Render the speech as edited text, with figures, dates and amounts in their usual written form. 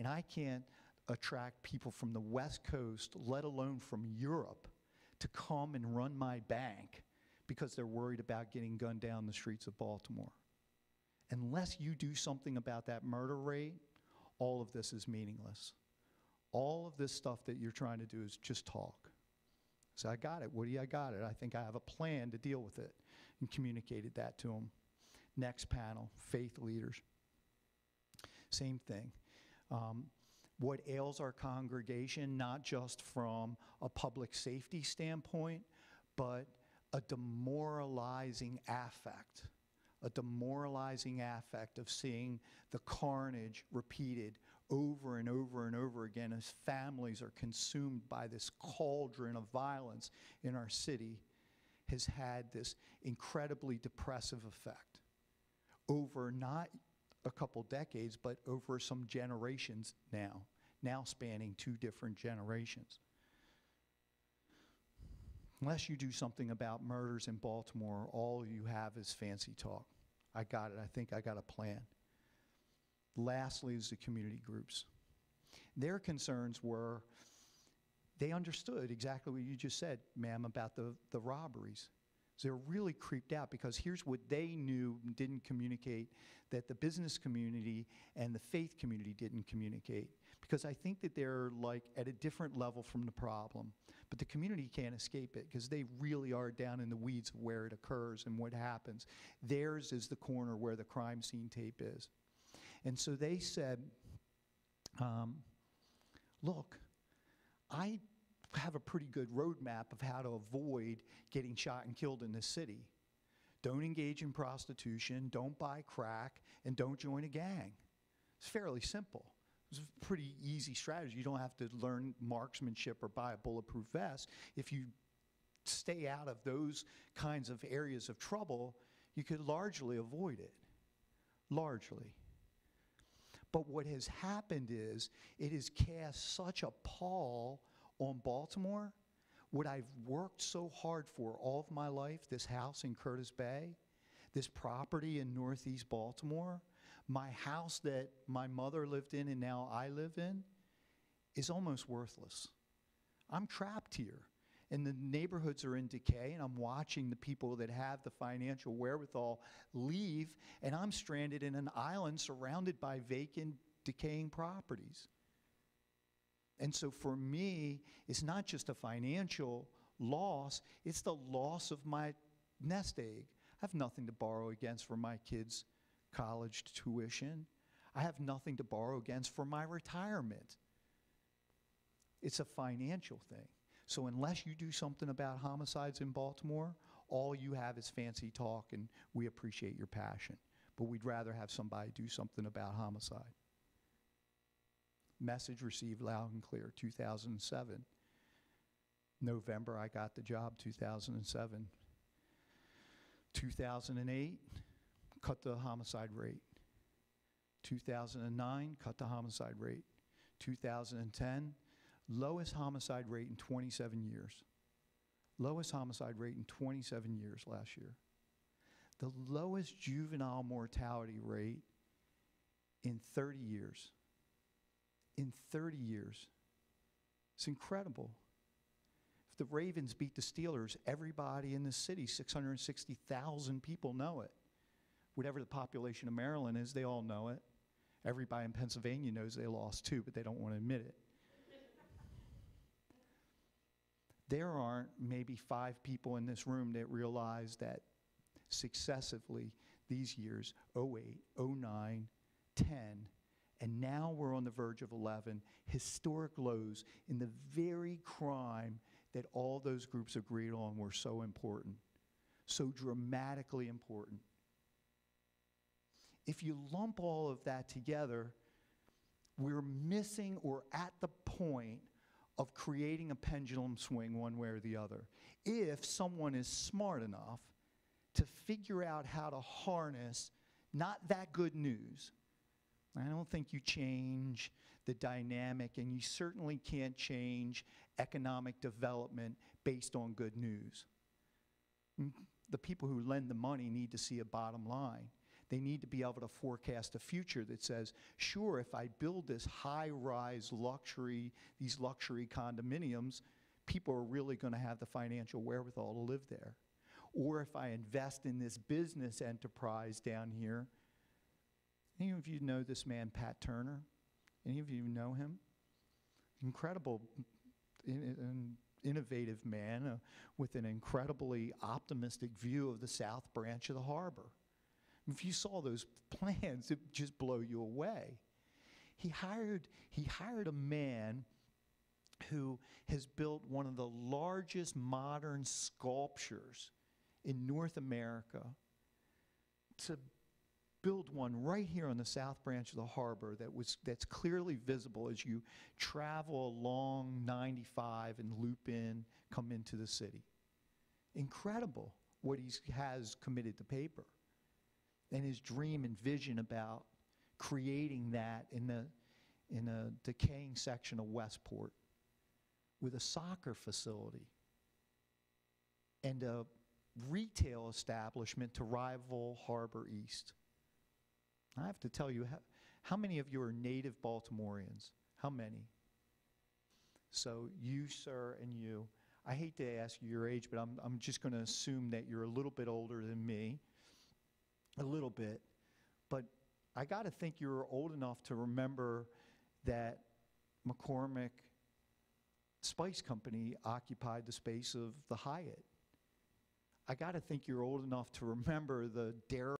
and I can't attract people from the West Coast, let alone from Europe, to come and run my bank because they're worried about getting gunned down the streets of Baltimore. Unless you do something about that murder rate, all of this is meaningless. All of this stuff that you're trying to do is just talk. So I got it, Woody, I got it. I think I have a plan to deal with it, and communicated that to them. Next panel, faith leaders. Same thing. What ails our congregation, not just from a public safety standpoint, but a demoralizing affect. A demoralizing affect of seeing the carnage repeated over and over and over again as families are consumed by this cauldron of violence in our city, has had this incredibly depressive effect over not a couple decades, but over some generations now spanning 2 different generations. Unless you do something about murders in Baltimore, all you have is fancy talk. I got it. I think I got a plan. Lastly is the community groups. Their concerns were, they understood exactly what you just said, ma'am, about the robberies. So they're really creeped out because here's what they knew and didn't communicate that the business community and the faith community didn't communicate. Because I think that they're like at a different level from the problem. But the community can't escape it because they really are down in the weeds of where it occurs and what happens. Theirs is the corner where the crime scene tape is. And so they said, look, I have a pretty good roadmap of how to avoid getting shot and killed in this city. Don't engage in prostitution, don't buy crack, and don't join a gang. It's fairly simple. It's a pretty easy strategy. You don't have to learn marksmanship or buy a bulletproof vest. If you stay out of those kinds of areas of trouble, you could largely avoid it. Largely. But what has happened is it has cast such a pall on Baltimore. What I've worked so hard for all of my life, this house in Curtis Bay, this property in Northeast Baltimore, my house that my mother lived in and now I live in, is almost worthless. I'm trapped here. And the neighborhoods are in decay, and I'm watching the people that have the financial wherewithal leave, and I'm stranded in an island surrounded by vacant, decaying properties. And so for me, it's not just a financial loss, it's the loss of my nest egg. I have nothing to borrow against for my kids' college tuition. I have nothing to borrow against for my retirement. It's a financial thing. So unless you do something about homicides in Baltimore, all you have is fancy talk, and we appreciate your passion. But we'd rather have somebody do something about homicide. Message received loud and clear, 2007. November, I got the job, 2007. 2008, cut the homicide rate. 2009, cut the homicide rate. 2010, lowest homicide rate in 27 years. Lowest homicide rate in 27 years last year. The lowest juvenile mortality rate in 30 years. In 30 years. It's incredible. If the Ravens beat the Steelers, everybody in the city, 660,000 people know it. Whatever the population of Maryland is, they all know it. Everybody in Pennsylvania knows they lost too, but they don't want to admit it. There aren't maybe 5 people in this room that realize that successively these years, 08, 09, 10, and now we're on the verge of 11, historic lows in the very crime that all those groups agreed on were so important, so dramatically important. If you lump all of that together, we're missing or at the point of creating a pendulum swing one way or the other. If someone is smart enough to figure out how to harness not that good news, I don't think you change the dynamic, and you certainly can't change economic development based on good news. The people who lend the money need to see a bottom line. They need to be able to forecast a future that says, sure, if I build this high-rise luxury, these luxury condominiums, people are really going to have the financial wherewithal to live there. Or if I invest in this business enterprise down here. Any of you know this man, Pat Turner? Any of you know him? Incredible, innovative man with an incredibly optimistic view of the South Branch of the harbor. If you saw those plans, it would just blow you away. He hired a man who has built one of the largest modern sculptures in North America to build one right here on the South Branch of the harbor that's clearly visible as you travel along 95 and loop in, come into the city. Incredible what he has committed to paper. And his dream and vision about creating that in a decaying section of Westport with a soccer facility and a retail establishment to rival Harbor East. I have to tell you, how many of you are native Baltimoreans? How many? So you, sir, and you, I hate to ask you your age, but I'm just going to assume that you're a little bit older than me, a little bit. But I got to think you're old enough to remember that McCormick Spice Company occupied the space of the Hyatt. I got to think you're old enough to remember the dairy